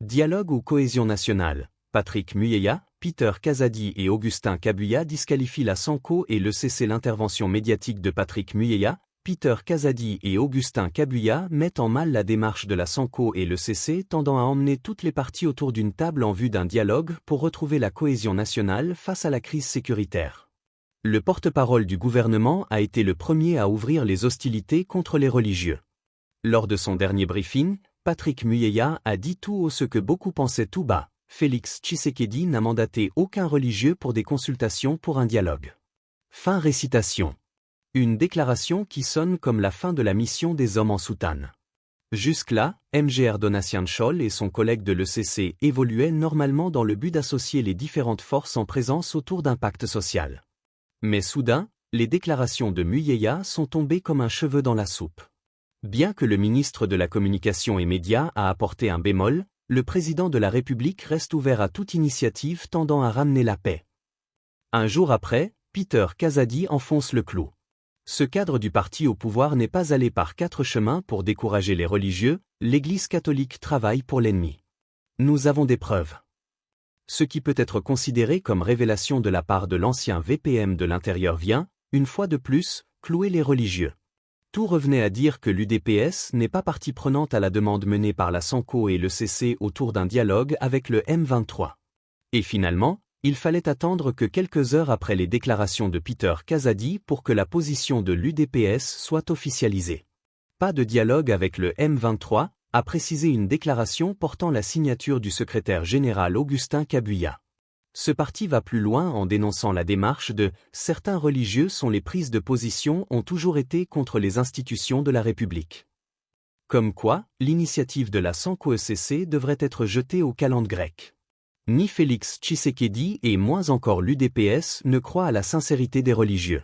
Dialogue ou cohésion nationale? Patrick Muyaya, Peter Kazadi et Augustin Kabuya disqualifient la Sanco et l'ECC. L'intervention médiatique de Patrick Muyaya, Peter Kazadi et Augustin Kabuya mettent en mal la démarche de la Sanco et l'ECC tendant à emmener toutes les parties autour d'une table en vue d'un dialogue pour retrouver la cohésion nationale face à la crise sécuritaire. Le porte-parole du gouvernement a été le premier à ouvrir les hostilités contre les religieux. Lors de son dernier briefing, Patrick Muyaya a dit tout haut ce que beaucoup pensaient tout bas. Félix Tshisekedi n'a mandaté aucun religieux pour des consultations pour un dialogue. Fin récitation. Une déclaration qui sonne comme la fin de la mission des hommes en soutane. Jusque-là, Mgr Donatien Tchol et son collègue de l'ECC évoluaient normalement dans le but d'associer les différentes forces en présence autour d'un pacte social. Mais soudain, les déclarations de Muyaya sont tombées comme un cheveu dans la soupe. Bien que le ministre de la Communication et Médias a apporté un bémol, le président de la République reste ouvert à toute initiative tendant à ramener la paix. Un jour après, Peter Kazadi enfonce le clou. Ce cadre du parti au pouvoir n'est pas allé par 4 chemins pour décourager les religieux, l'Église catholique travaille pour l'ennemi. Nous avons des preuves. Ce qui peut être considéré comme révélation de la part de l'ancien VPM de l'Intérieur vient, une fois de plus, clouer les religieux. Tout revenait à dire que l'UDPS n'est pas partie prenante à la demande menée par la Sanco et l'ECC autour d'un dialogue avec le M23. Et finalement, il fallait attendre que quelques heures après les déclarations de Peter Kazadi pour que la position de l'UDPS soit officialisée. Pas de dialogue avec le M23, a précisé une déclaration portant la signature du secrétaire général Augustin Kabuya. Ce parti va plus loin en dénonçant la démarche de « certains religieux sont les prises de position ont toujours été contre les institutions de la République ». Comme quoi, l'initiative de la Sanco-ECC devrait être jetée aux calendes grecques. Ni Félix Tshisekedi et moins encore l'UDPS ne croient à la sincérité des religieux.